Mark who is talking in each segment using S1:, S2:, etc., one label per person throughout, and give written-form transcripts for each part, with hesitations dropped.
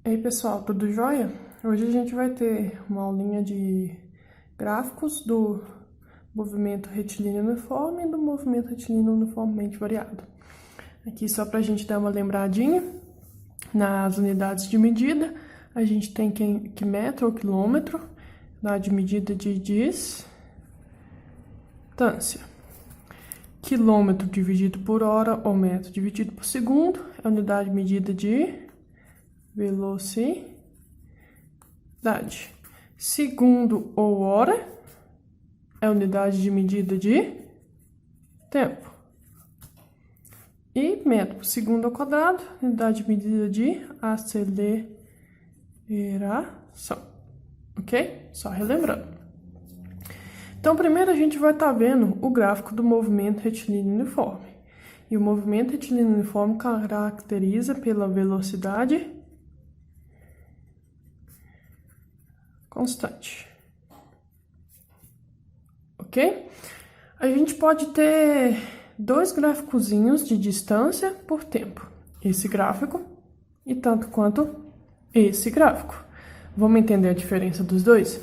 S1: E aí, pessoal, tudo jóia? Hoje a gente vai ter uma aulinha de gráficos do movimento retilíneo uniforme e do movimento retilíneo uniformemente variado. Aqui só para a gente dar uma lembradinha, nas unidades de medida, a gente tem que metro ou quilômetro, unidade de medida de distância. Quilômetro dividido por hora ou metro dividido por segundo é a unidade de medida de velocidade. Segundo ou hora é unidade de medida de tempo. E metro por segundo ao quadrado, unidade de medida de aceleração. Ok? Só relembrando. Então, primeiro a gente vai estar vendo o gráfico do movimento retilíneo uniforme. E o movimento retilíneo uniforme caracteriza pela velocidade constante. Ok? A gente pode ter dois gráficozinhos de distância por tempo. Esse gráfico e tanto quanto esse gráfico. Vamos entender a diferença dos dois?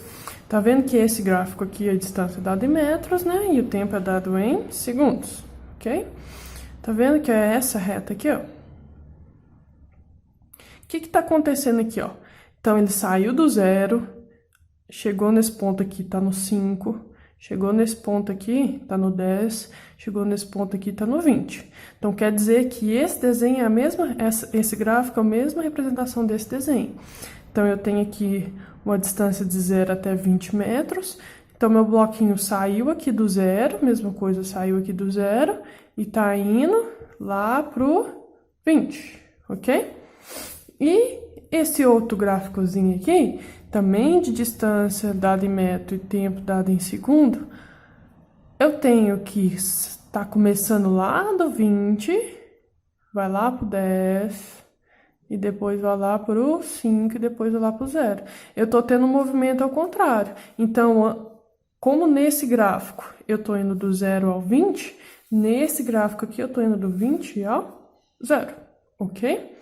S1: Tá vendo que esse gráfico aqui, a distância é dada em metros, né? E o tempo é dado em segundos, ok? Tá vendo que é essa reta aqui, ó? O que tá acontecendo aqui, ó? Então, ele saiu do zero, chegou nesse ponto aqui, tá no 5, chegou nesse ponto aqui, tá no 10, chegou nesse ponto aqui, tá no 20. Então, quer dizer que esse desenho é a mesma, esse gráfico é a mesma representação desse desenho. Então, eu tenho aqui uma distância de 0 até 20 metros. Então, meu bloquinho saiu aqui do zero, mesma coisa, saiu aqui do zero e tá indo lá pro 20, ok? E esse outro gráficozinho aqui, também de distância dada em metro e tempo dado em segundo, eu tenho que estar começando lá do 20, vai lá pro 10, e depois vai lá pro 5, e depois vai lá pro 0. Eu tô tendo um movimento ao contrário. Então, como nesse gráfico eu tô indo do 0 ao 20, nesse gráfico aqui eu tô indo do 20 ao 0, ok?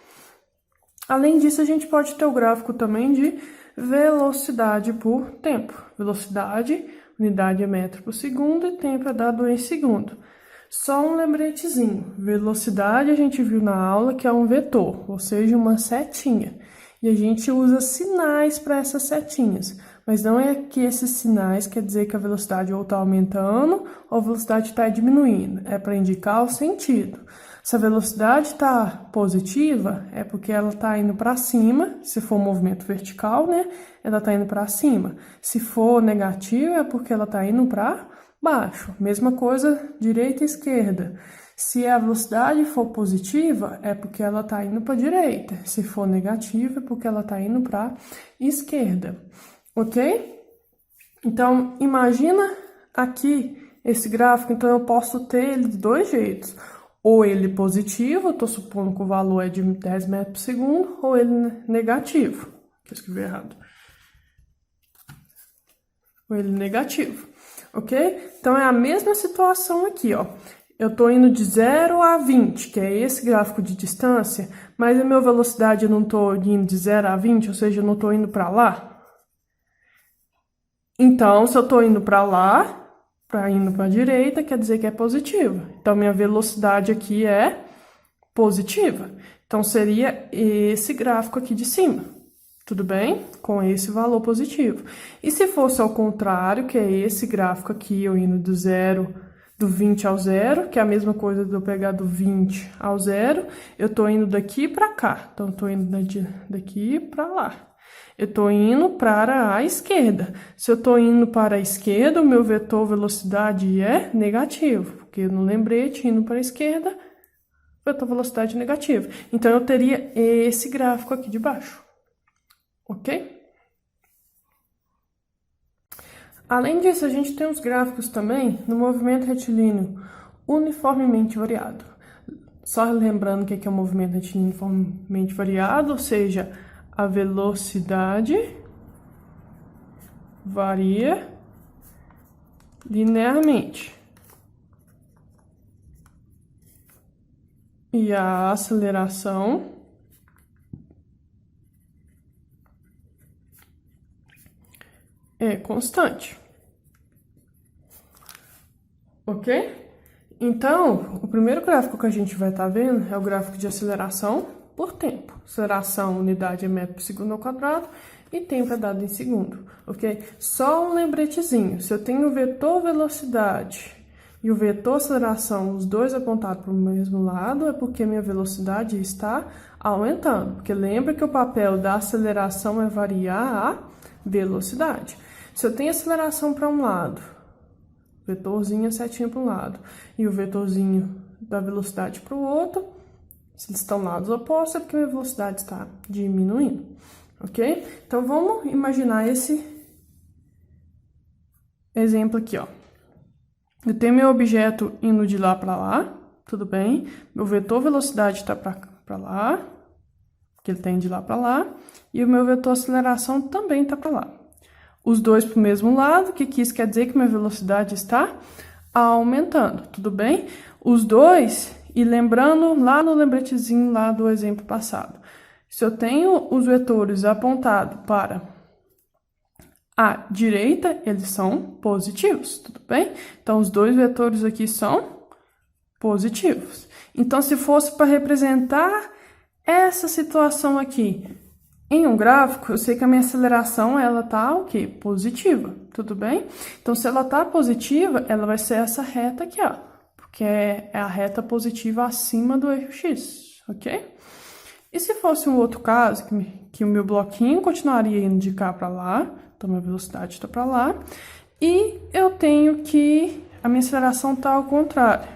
S1: Além disso, a gente pode ter o gráfico também de velocidade por tempo. Velocidade, unidade é metro por segundo e tempo é dado em segundo. Só um lembretezinho. Velocidade a gente viu na aula que é um vetor, ou seja, uma setinha. E a gente usa sinais para essas setinhas. Mas não é que esses sinais quer dizer que a velocidade ou está aumentando ou a velocidade está diminuindo. É para indicar o sentido. Se a velocidade está positiva, é porque ela está indo para cima. Se for um movimento vertical, né? Ela está indo para cima. Se for negativa, é porque ela está indo para baixo. Mesma coisa, direita e esquerda. Se a velocidade for positiva, é porque ela está indo para a direita. Se for negativa, é porque ela está indo para a esquerda. Ok? Então, imagina aqui esse gráfico. Então, eu posso ter ele de dois jeitos. Ou ele positivo, eu estou supondo que o valor é de 10 metros por segundo, ou ele negativo. Eu escrevi errado. Ou ele negativo. Ok? Então, é a mesma situação aqui, ó. Eu tô indo de 0 a 20, que é esse gráfico de distância, mas a minha velocidade eu não tô indo de 0 a 20, ou seja, eu não tô indo para lá. Então, se eu tô indo para lá, indo para a direita, quer dizer que é positivo. Então, minha velocidade aqui é positiva. Então, seria esse gráfico aqui de cima. Tudo bem? Com esse valor positivo. E se fosse ao contrário, que é esse gráfico aqui, eu indo do 20 ao 0, que é a mesma coisa de eu pegar do 20 ao 0, eu tô indo daqui para cá. Então, eu tô indo daqui para lá. Eu tô indo para a esquerda. Se eu tô indo para a esquerda, o meu vetor velocidade é negativo, porque no lembrete, indo para a esquerda, vetor velocidade negativa. Então, eu teria esse gráfico aqui de baixo. Ok? Além disso, a gente tem os gráficos também no movimento retilíneo uniformemente variado. Só lembrando o que é o movimento retilíneo uniformemente variado, ou seja, a velocidade varia linearmente e a aceleração é constante. Ok? Então, o primeiro gráfico que a gente vai estar vendo é o gráfico de aceleração por tempo. Aceleração, unidade é metro por segundo ao quadrado e tempo é dado em segundo, ok? Só um lembretezinho, se eu tenho o vetor velocidade e o vetor aceleração, os dois apontados para o mesmo lado, é porque minha velocidade está aumentando. Porque lembra que o papel da aceleração é variar a velocidade. Se eu tenho aceleração para um lado, vetorzinho a setinha para um lado, e o vetorzinho da velocidade para o outro, se eles estão lados opostos, é porque a minha velocidade está diminuindo, ok? Então, vamos imaginar esse exemplo aqui, ó. Eu tenho meu objeto indo de lá para lá, tudo bem? Meu vetor velocidade está para lá, que ele tem de lá para lá, e o meu vetor aceleração também está para lá. Os dois para o mesmo lado, que isso quer dizer que minha velocidade está aumentando, tudo bem? Os dois, e lembrando lá no lembretezinho lá do exemplo passado, se eu tenho os vetores apontados para a direita, eles são positivos, tudo bem? Então, os dois vetores aqui são positivos. Então, se fosse para representar essa situação aqui em um gráfico, eu sei que a minha aceleração, ela tá o quê? Positiva, tudo bem? Então, se ela tá positiva, ela vai ser essa reta aqui, ó, porque é a reta positiva acima do eixo X, ok? E se fosse um outro caso, que o meu bloquinho continuaria indo de cá para lá, então minha velocidade está para lá, e eu tenho que a minha aceleração tá ao contrário.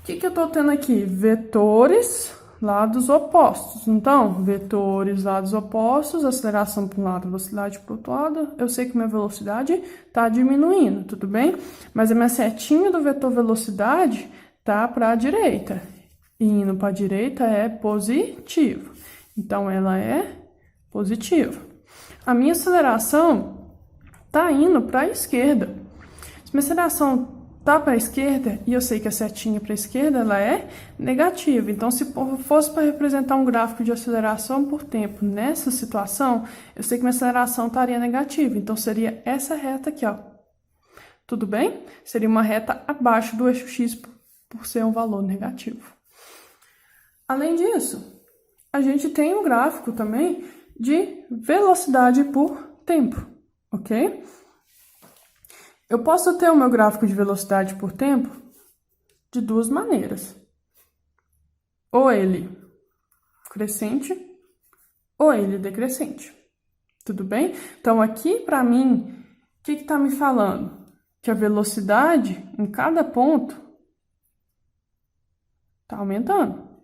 S1: O que eu tô tendo aqui? Vetores lados opostos. Então, vetores lados opostos, aceleração para um lado, velocidade para o outro lado. Eu sei que minha velocidade está diminuindo, tudo bem? Mas a minha setinha do vetor velocidade tá para a direita. E indo para a direita é positivo. Então, ela é positiva. A minha aceleração tá indo para a esquerda. Se minha aceleração tá para a esquerda, e eu sei que a setinha para a esquerda, ela é negativa. Então, se fosse para representar um gráfico de aceleração por tempo nessa situação, eu sei que minha aceleração estaria negativa. Então, seria essa reta aqui, ó. Tudo bem? Seria uma reta abaixo do eixo X por ser um valor negativo. Além disso, a gente tem um gráfico também de velocidade por tempo, ok? Eu posso ter o meu gráfico de velocidade por tempo de duas maneiras. Ou ele crescente, ou ele decrescente. Tudo bem? Então, aqui, para mim, o que está me falando? Que a velocidade em cada ponto está aumentando.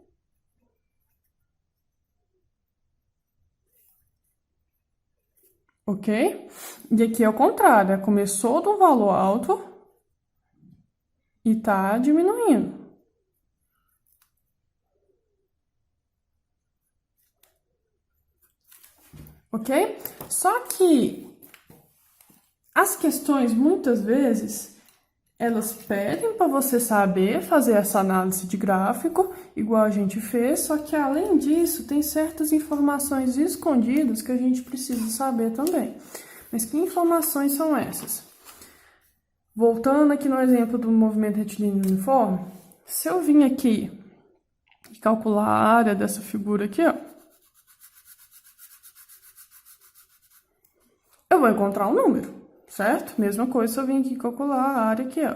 S1: Ok? E aqui é o contrário, começou de um valor alto e tá diminuindo. Ok? Só que as questões, muitas vezes, elas pedem para você saber fazer essa análise de gráfico, igual a gente fez, só que além disso, tem certas informações escondidas que a gente precisa saber também. Mas que informações são essas? Voltando aqui no exemplo do movimento retilíneo uniforme, se eu vim aqui e calcular a área dessa figura aqui, ó, eu vou encontrar um número, certo? Mesma coisa se eu vim aqui calcular a área aqui, ó.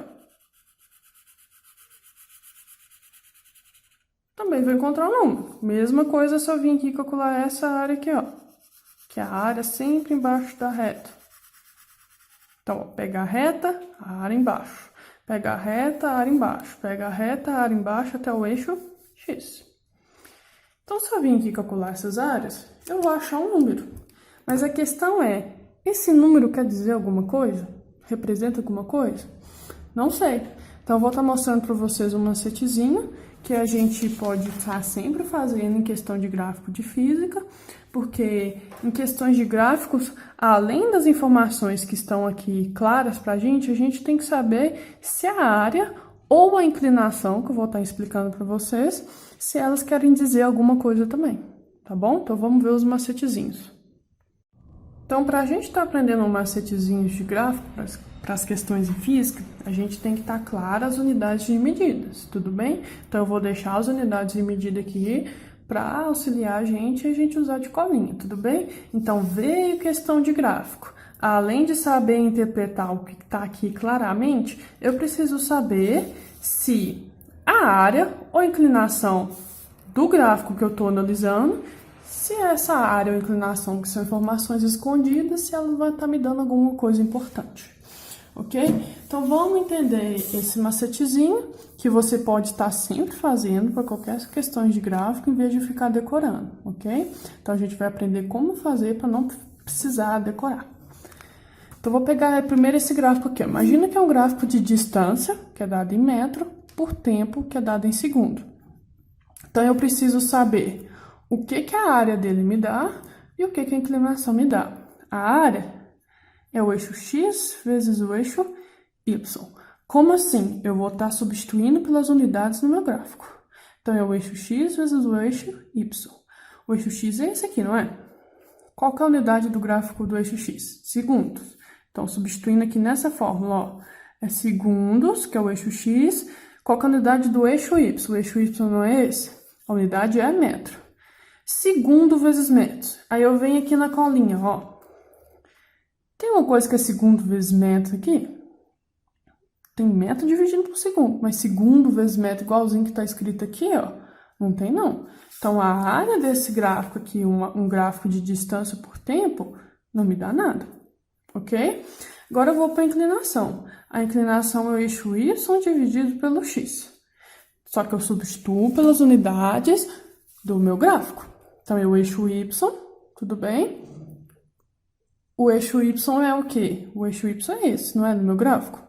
S1: Também vou encontrar um número. Mesma coisa se eu vim aqui calcular essa área aqui, ó. Que é a área sempre embaixo da reta. Então, ó, pega a reta, a área embaixo. Pega a reta, a área embaixo. Pega a reta, a área embaixo até o eixo X. Então, se eu vim aqui calcular essas áreas, eu vou achar um número. Mas a questão é, esse número quer dizer alguma coisa? Representa alguma coisa? Não sei. Então, eu vou estar mostrando para vocês um macetezinho que a gente pode estar sempre fazendo em questão de gráfico de física, porque em questões de gráficos, além das informações que estão aqui claras para a gente tem que saber se a área ou a inclinação, que eu vou estar explicando para vocês, se elas querem dizer alguma coisa também, tá bom? Então, vamos ver os macetezinhos. Então, para a gente estar aprendendo um macetezinhos de gráfico para as questões de física, a gente tem que estar claro as unidades de medidas, tudo bem? Então, eu vou deixar as unidades de medida aqui para auxiliar a gente e a gente usar de colinha, tudo bem? Então, veio questão de gráfico. Além de saber interpretar o que está aqui claramente, eu preciso saber se a área ou inclinação do gráfico que eu estou analisando, se essa área ou inclinação, que são informações escondidas, se ela vai estar me dando alguma coisa importante, ok? Então, vamos entender esse macetezinho que você pode estar sempre fazendo para qualquer questão de gráfico, em vez de ficar decorando, ok? Então, a gente vai aprender como fazer para não precisar decorar. Então, vou pegar primeiro esse gráfico aqui. Imagina que é um gráfico de distância, que é dado em metro, por tempo, que é dado em segundo. Então, eu preciso saber o que a área dele me dá e o que a inclinação me dá. A área é o eixo x vezes o eixo y. Como assim? Eu vou estar substituindo pelas unidades no meu gráfico. Então, é o eixo x vezes o eixo y. O eixo x é esse aqui, não é? Qual que é a unidade do gráfico do eixo x? Segundos. Então, substituindo aqui nessa fórmula, ó, é segundos, que é o eixo x. Qual que é a unidade do eixo y? O eixo y não é esse? A unidade é metro. Segundo vezes metros. Aí eu venho aqui na colinha, ó. Tem uma coisa que é segundo vezes metro aqui? Tem metro dividido por segundo, mas segundo vezes metro igualzinho que tá escrito aqui, ó. Não tem, não. Então, a área desse gráfico aqui, um gráfico de distância por tempo, não me dá nada, ok? Agora eu vou para a inclinação. A inclinação é o eixo y dividido pelo x. Só que eu substituo pelas unidades do meu gráfico. Então, é o eixo y, tudo bem? O eixo y é o quê? O eixo y é esse, não é? No meu gráfico.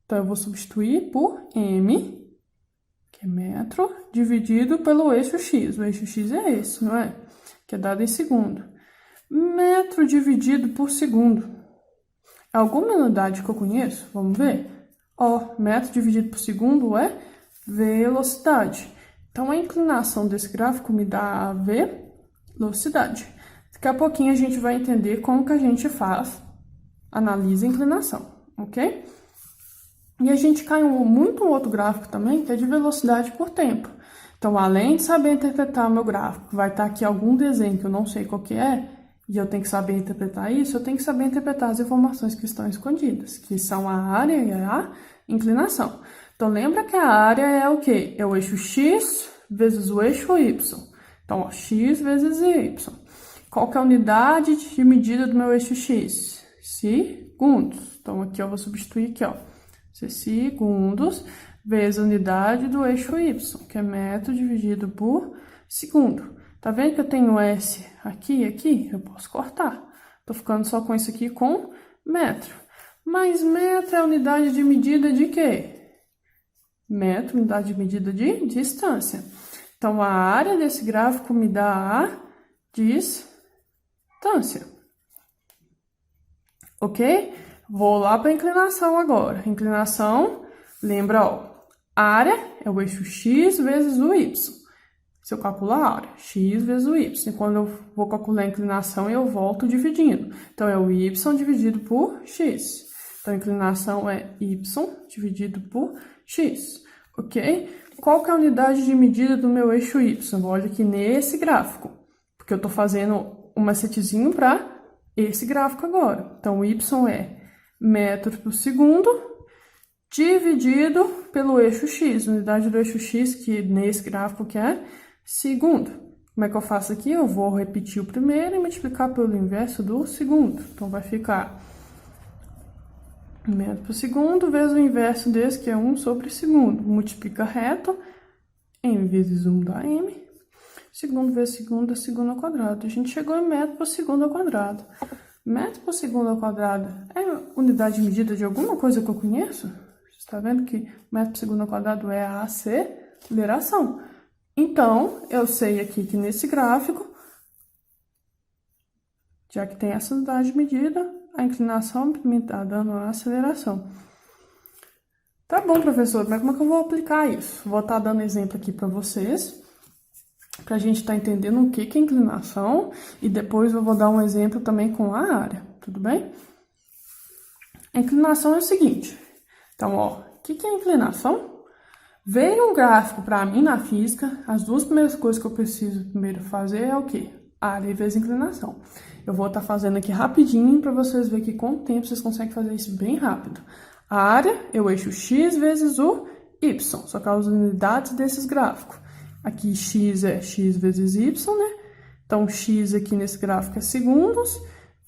S1: Então, eu vou substituir por m, que é metro, dividido pelo eixo x. O eixo x é esse, não é? Que é dado em segundo. Metro dividido por segundo. Alguma unidade que eu conheço? Vamos ver? Ó, metro dividido por segundo é velocidade. Então, a inclinação desse gráfico me dá a velocidade. Daqui a pouquinho a gente vai entender como que a gente analisa a inclinação, ok? E a gente cai muito um outro gráfico também, que é de velocidade por tempo. Então, além de saber interpretar o meu gráfico, vai estar aqui algum desenho que eu não sei qual que é, e eu tenho que saber interpretar isso, eu tenho que saber interpretar as informações que estão escondidas, que são a área e a inclinação. Então, lembra que a área é o quê? É o eixo x vezes o eixo y. Então, ó, x vezes y. Qual que é a unidade de medida do meu eixo x? Segundos. Então, aqui eu vou substituir aqui, ó. Segundos vezes a unidade do eixo y, que é metro dividido por segundo. Tá vendo que eu tenho S aqui e aqui? Eu posso cortar. Tô ficando só com isso aqui com metro. Mas metro é a unidade de medida de quê? Metro, unidade de medida de distância. Então, a área desse gráfico me dá a distância. Ok? Vou lá para a inclinação agora. Inclinação, lembra, ó, área é o eixo x vezes o y. Se eu calcular a área, x vezes o y. E quando eu vou calcular a inclinação, eu volto dividindo. Então, é o y dividido por x. Então, a inclinação é y dividido por x, ok? Qual que é a unidade de medida do meu eixo y? Olha aqui nesse gráfico, porque eu estou fazendo um macetezinho para esse gráfico agora. Então, o y é metros por segundo dividido pelo eixo x. Unidade do eixo x, que nesse gráfico que é segundo. Como é que eu faço aqui? Eu vou repetir o primeiro e multiplicar pelo inverso do segundo. Então, vai ficar metro por segundo vezes o inverso desse, que é 1 sobre segundo. Multiplica reto, m vezes 1 dá m. Segundo vezes segundo é segundo ao quadrado. A gente chegou em metro por segundo ao quadrado. Metro por segundo ao quadrado é unidade de medida de alguma coisa que eu conheço? Você está vendo que metro por segundo ao quadrado é a aceleração. Então, eu sei aqui que nesse gráfico, já que tem essa unidade de medida, a inclinação me está dando a aceleração. Tá bom, professor, mas como é que eu vou aplicar isso? Vou estar dando exemplo aqui para vocês. pra gente estar entendendo o que é inclinação, e depois eu vou dar um exemplo também com a área, tudo bem? A inclinação é o seguinte, então, ó, o que é inclinação? Veio um gráfico para mim na física, as duas primeiras coisas que eu preciso primeiro fazer é o quê? Área vezes inclinação. Eu vou estar fazendo aqui rapidinho para vocês verem que com o tempo vocês conseguem fazer isso bem rápido. A área é o eixo x vezes o y, só que as unidades desses gráficos. Aqui x é x vezes y, né? Então, x aqui nesse gráfico é segundos,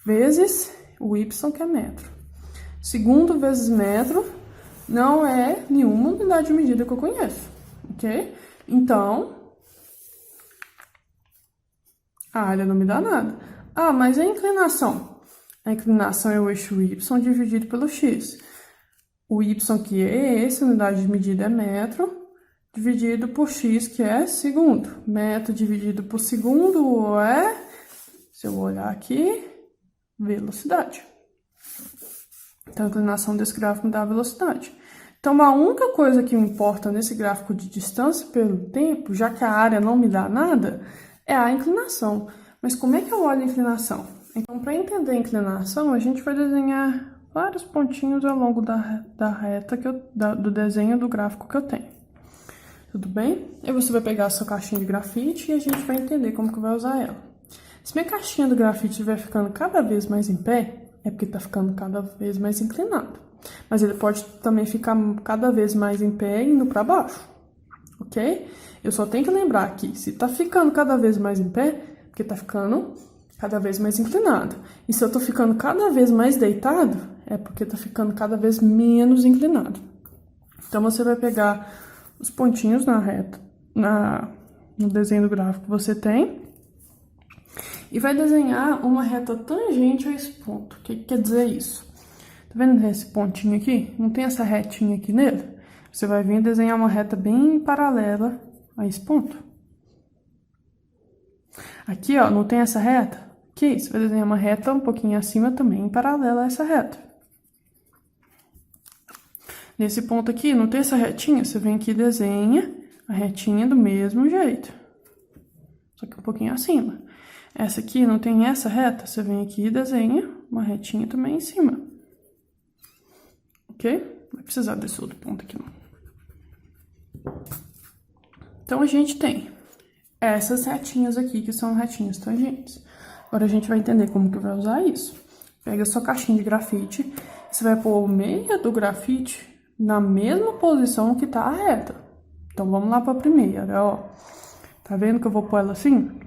S1: vezes o y, que é metro. Segundo vezes metro não é nenhuma unidade de medida que eu conheço, ok? Então, a área não me dá nada. Ah, mas a inclinação? A inclinação é o eixo y dividido pelo x. O y, que é esse, a unidade de medida é metro, dividido por x, que é segundo. Metro dividido por segundo é, se eu olhar aqui, velocidade. Então, a inclinação desse gráfico me dá a velocidade. Então, a única coisa que me importa nesse gráfico de distância pelo tempo, já que a área não me dá nada, é a inclinação. Mas como é que eu olho a inclinação? Então, para entender a inclinação, a gente vai desenhar vários pontinhos ao longo da reta do desenho do gráfico que eu tenho. Tudo bem? Aí você vai pegar a sua caixinha de grafite e a gente vai entender como que vai usar ela. Se minha caixinha do grafite estiver ficando cada vez mais em pé, é porque está ficando cada vez mais inclinado. Mas ele pode também ficar cada vez mais em pé e indo para baixo, ok? Eu só tenho que lembrar que se está ficando cada vez mais em pé, é porque está ficando cada vez mais inclinado. E se eu estou ficando cada vez mais deitado, é porque está ficando cada vez menos inclinado. Então, você vai pegar os pontinhos na reta, no desenho do gráfico que você tem, e vai desenhar uma reta tangente a esse ponto. O que quer dizer isso? Tá vendo esse pontinho aqui? Não tem essa retinha aqui nele? Você vai vir desenhar uma reta bem paralela a esse ponto. Aqui, ó, não tem essa reta? Aqui, você vai desenhar uma reta um pouquinho acima também, paralela a essa reta. Nesse ponto aqui, não tem essa retinha? Você vem aqui e desenha a retinha do mesmo jeito. Só que um pouquinho acima. Essa aqui não tem essa reta? Você vem aqui e desenha uma retinha também em cima. Ok? Não vai precisar desse outro ponto aqui, não. Então, a gente tem essas retinhas aqui, que são retinhas tangentes. Agora, a gente vai entender como que vai usar isso. Pega a sua caixinha de grafite, você vai pôr o meio do grafite na mesma posição que tá a reta. Então, vamos lá pra primeira, ó. Tá vendo que eu vou pôr ela assim?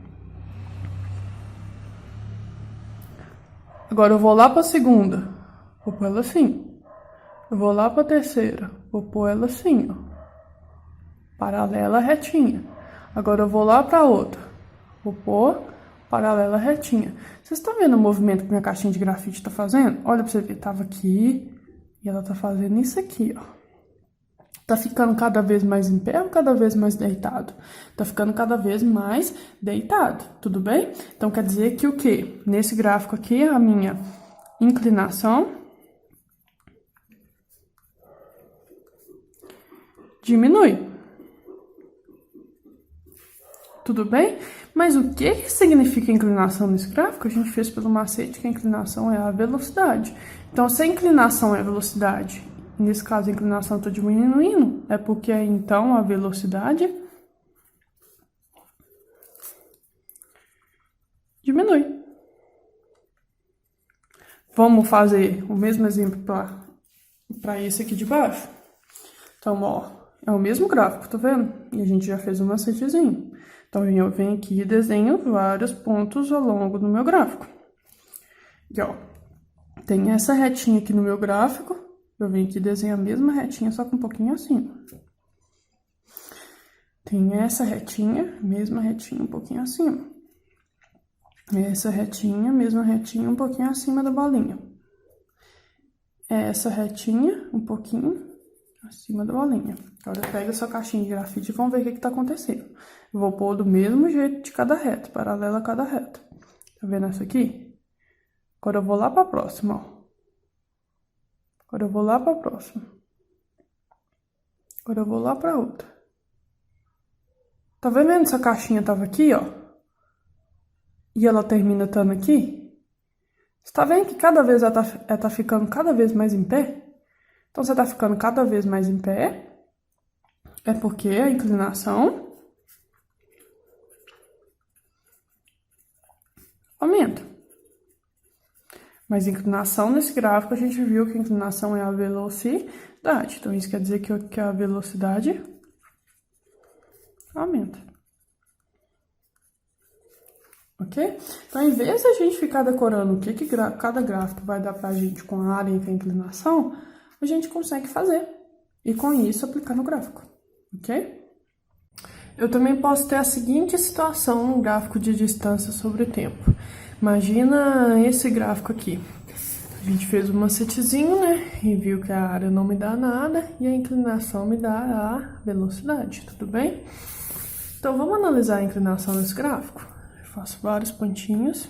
S1: Agora, eu vou lá pra segunda, vou pôr ela assim. Eu vou lá pra terceira, vou pôr ela assim, ó. Paralela retinha. Agora, eu vou lá pra outra, vou pôr paralela retinha. Vocês estão vendo o movimento que minha caixinha de grafite tá fazendo? Olha pra você ver, tava aqui e ela tá fazendo isso aqui, ó. Tá ficando cada vez mais em pé ou cada vez mais deitado? Tá ficando cada vez mais deitado, tudo bem? Então, quer dizer que o quê? Nesse gráfico aqui, a minha inclinação diminui. Tudo bem? Mas o que significa inclinação nesse gráfico? A gente fez pelo macete que a inclinação é a velocidade. Então, se a inclinação é a velocidade, nesse caso a inclinação está diminuindo, é porque então a velocidade diminui. Vamos fazer o mesmo exemplo para esse aqui de baixo? Então, ó, é o mesmo gráfico, tá vendo? E a gente já fez um macetezinho. Então, eu venho aqui e desenho vários pontos ao longo do meu gráfico. E, ó, tem essa retinha aqui no meu gráfico. Eu venho aqui e desenho a mesma retinha, só que um pouquinho acima. Tem essa retinha, mesma retinha, um pouquinho acima. Essa retinha, mesma retinha, um pouquinho acima da bolinha. Essa retinha, um pouquinho acima da bolinha. Agora, pega essa caixinha de grafite e vamos ver o que tá acontecendo. Eu vou pôr do mesmo jeito de cada reta, paralela a cada reta. Tá vendo essa aqui? Agora, eu vou lá pra próxima, ó. Agora, eu vou lá pra próxima. Agora, eu vou lá pra outra. Tá vendo? Essa caixinha tava aqui, ó. E ela termina estando aqui. Você tá vendo que cada vez ela tá ficando cada vez mais em pé? Então, você tá ficando cada vez mais em pé. É porque a inclinação aumenta. Mas inclinação, nesse gráfico, a gente viu que a inclinação é a velocidade. Então, isso quer dizer que a velocidade aumenta. Ok? Então, em vez de a gente ficar decorando o que cada gráfico vai dar pra gente com a área e com a inclinação, a gente consegue fazer. E com isso, aplicar no gráfico. Ok? Eu também posso ter a seguinte situação no gráfico de distância sobre o tempo. Imagina esse gráfico aqui. A gente fez um macetezinho, né? E viu que a área não me dá nada e a inclinação me dá a velocidade, tudo bem? Então, vamos analisar a inclinação nesse gráfico. Eu faço vários pontinhos.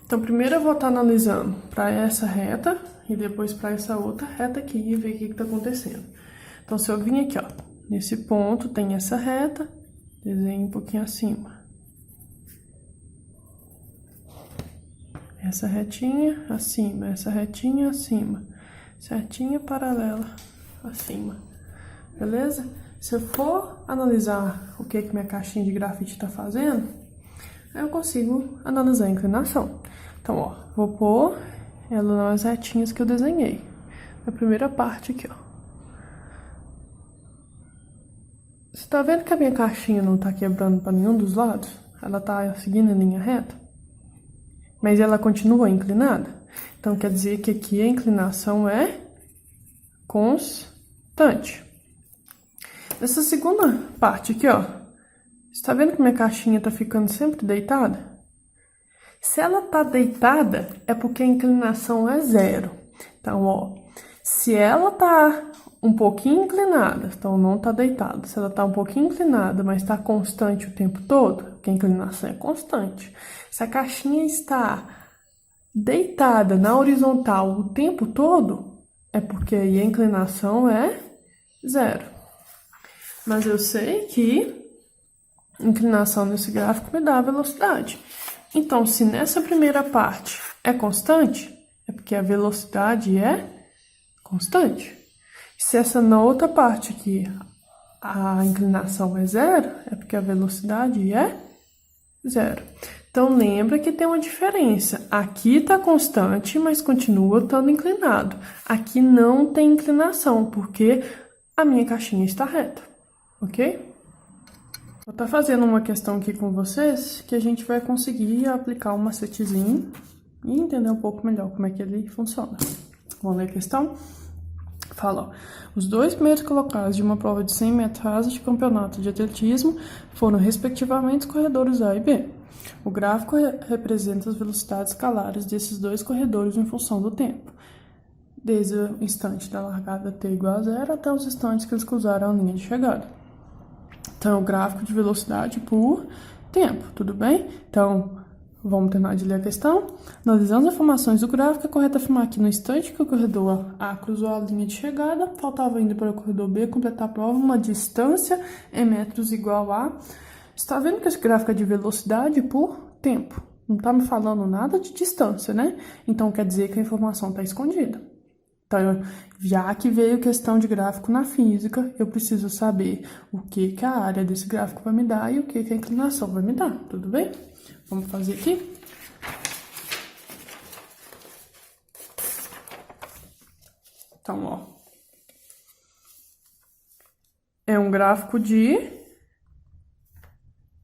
S1: Então, primeiro eu vou estar analisando para essa reta e depois para essa outra reta aqui e ver o que está acontecendo. Então, se eu vim aqui, ó, nesse ponto tem essa reta, desenho um pouquinho acima. Essa retinha acima, essa retinha acima, certinha paralela acima, beleza? Se eu for analisar o que minha caixinha de grafite está fazendo, eu consigo analisar a inclinação. Então, ó, vou pôr ela nas retinhas que eu desenhei. A primeira parte aqui, ó. Você tá vendo que a minha caixinha não tá quebrando para nenhum dos lados? Ela tá seguindo a linha reta? Mas ela continua inclinada? Então, quer dizer que aqui a inclinação é constante. Nessa segunda parte aqui, ó, você tá vendo que minha caixinha tá ficando sempre deitada? Se ela tá deitada, é porque a inclinação é zero. Então, ó, se ela tá um pouquinho inclinada, então não tá deitada. Se ela tá um pouquinho inclinada, mas tá constante o tempo todo, porque a inclinação é constante. Se a caixinha está deitada na horizontal o tempo todo, é porque aí a inclinação é zero. Mas eu sei que a inclinação nesse gráfico me dá a velocidade. Então, se nessa primeira parte é constante, é porque a velocidade é constante. Se essa na outra parte aqui a inclinação é zero, é porque a velocidade é zero. Então, lembra que tem uma diferença. Aqui está constante, mas continua estando inclinado. Aqui não tem inclinação, porque a minha caixinha está reta, ok? Vou estar fazendo uma questão aqui com vocês que a gente vai conseguir aplicar um macetezinho e entender um pouco melhor como é que ele funciona. Vamos ler a questão? Fala, ó, os dois primeiros colocados de uma prova de 100 metros rasos de campeonato de atletismo foram, respectivamente, os corredores A e B. O gráfico representa as velocidades escalares desses dois corredores em função do tempo, desde o instante da largada t igual a zero até os instantes que eles cruzaram a linha de chegada. Então, o gráfico de velocidade por tempo, tudo bem? Então, vamos terminar de ler a questão. Analisando as informações do gráfico, é correto afirmar que no instante que o corredor A cruzou a linha de chegada, faltava ainda para o corredor B completar a prova uma distância em metros igual a... Você está vendo que esse gráfico é de velocidade por tempo. Não está me falando nada de distância, né? Então, quer dizer que a informação está escondida. Então, já que veio questão de gráfico na física, eu preciso saber o que a área desse gráfico vai me dar e o que a inclinação vai me dar, tudo bem? Vamos fazer aqui? Então, ó. É um gráfico de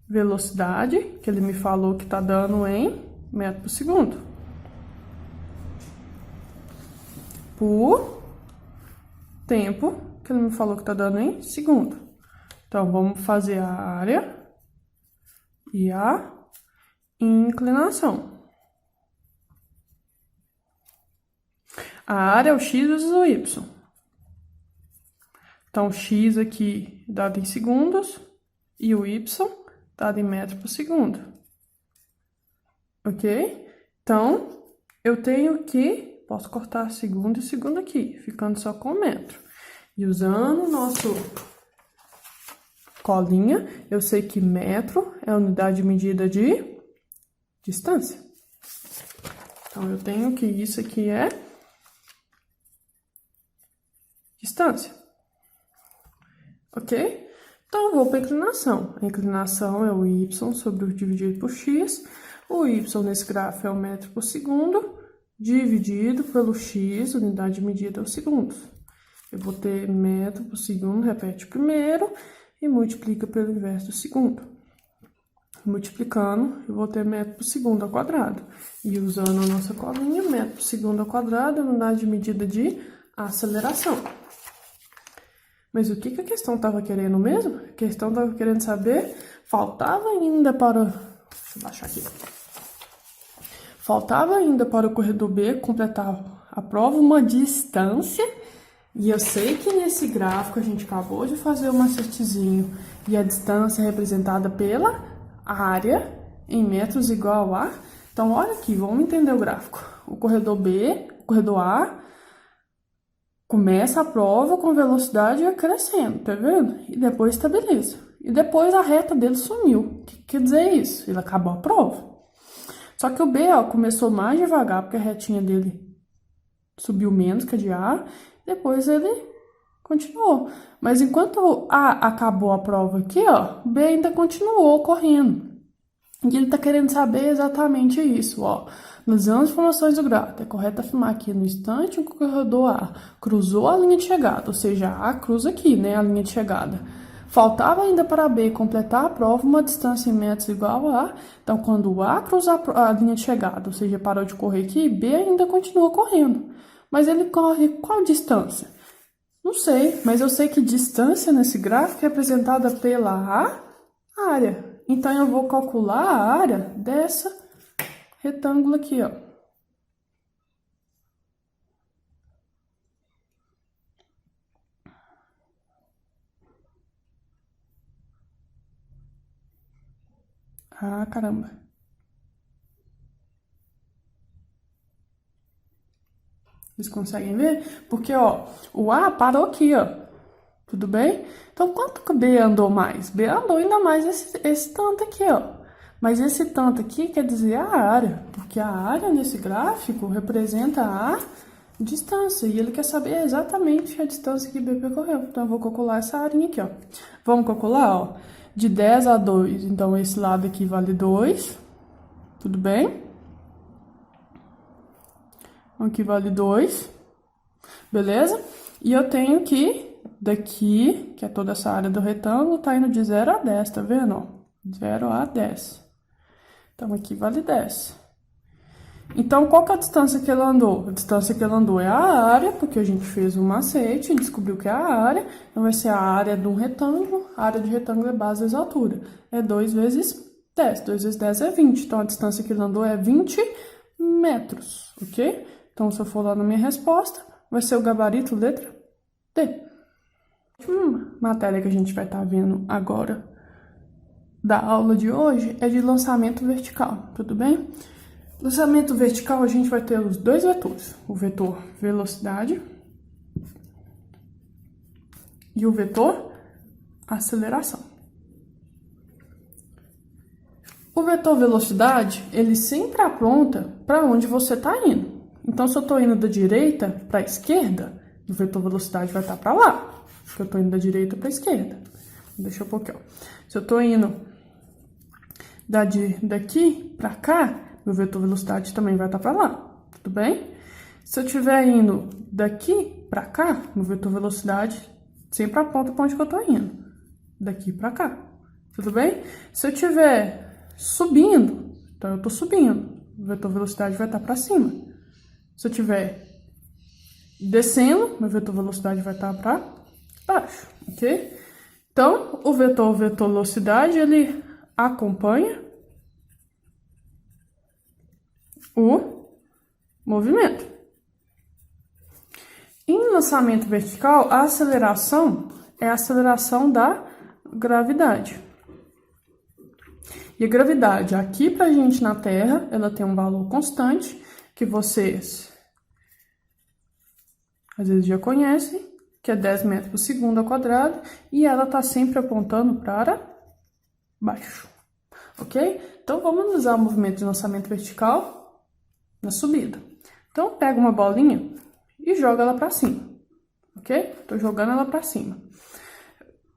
S1: velocidade, que ele me falou que tá dando em metro por segundo. Por tempo, que ele me falou que tá dando em segundo. Então, vamos fazer a área e a inclinação. A área é o x vezes o y. Então, x aqui dado em segundos e o y dado em metro por segundo. Ok? Então, eu tenho que... Posso cortar segundo e segundo aqui, ficando só com metro. E usando o nosso colinha, eu sei que metro é a unidade de medida de distância. Então, eu tenho que isso aqui é distância. Ok? Então, eu vou para a inclinação. A inclinação é o y sobre o dividido por x. O y nesse gráfico é o metro por segundo, dividido pelo x, unidade de medida é os segundos. Eu vou ter metro por segundo, repete o primeiro, e multiplica pelo inverso do segundo. Multiplicando, eu vou ter metro por segundo ao quadrado. E usando a nossa colinha, metro por segundo ao quadrado é a unidade de medida de aceleração. Mas o que a questão estava querendo mesmo? A questão estava querendo saber, faltava ainda para... Deixa eu baixar aqui. Faltava ainda para o corredor B completar a prova uma distância. E eu sei que nesse gráfico a gente acabou de fazer um macetezinho. E a distância é representada pela área em metros igual a... Então, olha aqui, vamos entender o gráfico. O corredor B, o corredor A... Começa a prova com velocidade crescendo, tá vendo? E depois estabiliza. E depois a reta dele sumiu. O que quer dizer isso? Ele acabou a prova. Só que o B, ó, começou mais devagar, porque a retinha dele subiu menos que a de A. Depois ele continuou. Mas enquanto A acabou a prova aqui, ó, B ainda continuou correndo. E ele tá querendo saber exatamente isso, ó. Analisando as informações do gráfico, é correto afirmar que no instante em que o corredor A cruzou a linha de chegada, ou seja, A cruza aqui, né, a linha de chegada. Faltava ainda para B completar a prova uma distância em metros igual a A. Então, quando A cruza a linha de chegada, ou seja, parou de correr aqui, B ainda continua correndo. Mas ele corre qual distância? Não sei, mas eu sei que distância nesse gráfico é representada pela área. Então, eu vou calcular a área dessa retângulo aqui, ó. Ah, caramba. Vocês conseguem ver? Porque, ó, o A parou aqui, ó. Tudo bem? Então, quanto que o B andou mais? B andou ainda mais esse tanto aqui, ó. Mas esse tanto aqui quer dizer a área, porque a área nesse gráfico representa a distância, e ele quer saber exatamente a distância que B percorreu. Então, eu vou calcular essa área aqui, ó. Vamos calcular, ó, de 10 a 2, então esse lado aqui vale 2, tudo bem? Aqui vale 2, beleza? E eu tenho que, daqui, que é toda essa área do retângulo, tá indo de 0 a 10, tá vendo, ó? 0 a 10. Então, aqui vale 10. Então, qual que é a distância que ele andou? A distância que ele andou é a área, porque a gente fez um macete e descobriu que é a área. Então, vai ser a área de um retângulo. A área de retângulo é base vezes altura. É 2 vezes 10. 2 vezes 10 é 20. Então, a distância que ele andou é 20 metros, ok? Então, se eu for lá na minha resposta, vai ser o gabarito letra D. Uma matéria que a gente vai estar vendo agora da aula de hoje é de lançamento vertical, tudo bem? Lançamento vertical, a gente vai ter os dois vetores, o vetor velocidade e o vetor aceleração. O vetor velocidade, ele sempre aponta para onde você está indo. Então, se eu estou indo da direita para a esquerda, o vetor velocidade vai estar para lá. Se eu estou indo da direita para a esquerda. Deixa eu pôr aqui, ó. Se eu estou indo daqui para cá, meu vetor velocidade também vai estar para lá, tudo bem? Se eu estiver indo daqui para cá, meu vetor velocidade sempre aponta para onde que eu estou indo. Daqui para cá, tudo bem? Se eu estiver subindo, então eu estou subindo, o vetor velocidade vai estar para cima. Se eu estiver descendo, meu vetor velocidade vai estar para baixo, ok? Então, o vetor velocidade, ele acompanha o movimento. Em lançamento vertical, a aceleração é a aceleração da gravidade. E a gravidade aqui pra gente na Terra, ela tem um valor constante, que vocês às vezes já conhecem, que é 10 metros por segundo ao quadrado, e ela tá sempre apontando para baixo, ok? Então, vamos usar o movimento de lançamento vertical na subida. Então, pega uma bolinha e joga ela para cima, ok? Tô jogando ela para cima.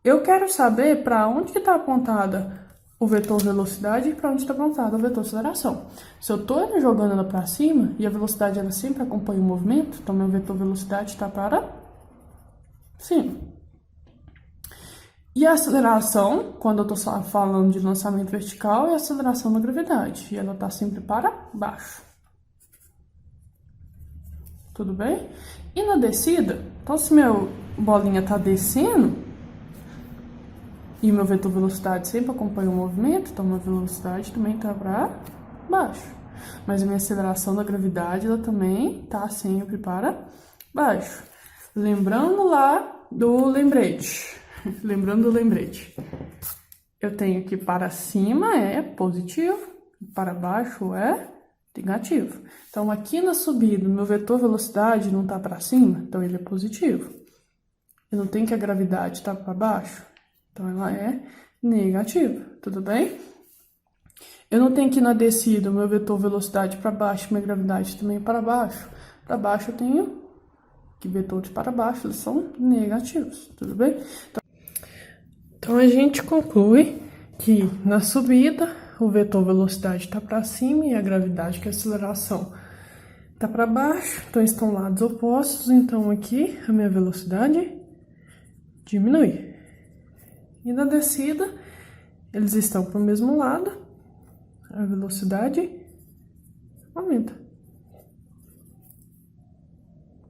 S1: Eu quero saber para onde que tá apontada o vetor velocidade e para onde está apontado o vetor aceleração. Se eu tô jogando ela para cima e a velocidade ela sempre acompanha o movimento, então meu vetor velocidade está para cima. E a aceleração, quando eu tô falando de lançamento vertical, é a aceleração da gravidade, e ela tá sempre para baixo. Tudo bem? E na descida, então se meu bolinha tá descendo, e meu vetor velocidade sempre acompanha o movimento, então minha velocidade também tá para baixo. Mas a minha aceleração da gravidade, ela também tá sempre para baixo. Lembrando lá do lembrete. Lembrando do lembrete. Eu tenho que para cima é positivo, para baixo é negativo. Então, aqui na subida, meu vetor velocidade não tá para cima, então ele é positivo. Eu não tenho que a gravidade tá para baixo, então ela é negativa, tudo bem? Eu não tenho que na descida, o meu vetor velocidade para baixo, minha gravidade também para baixo. Para baixo eu tenho que vetores para baixo, eles são negativos, tudo bem? Então, a gente conclui que na subida, o vetor velocidade está para cima e a gravidade, que é a aceleração, está para baixo. Então, estão lados opostos. Então, aqui, a minha velocidade diminui. E na descida, eles estão para o mesmo lado, a velocidade aumenta.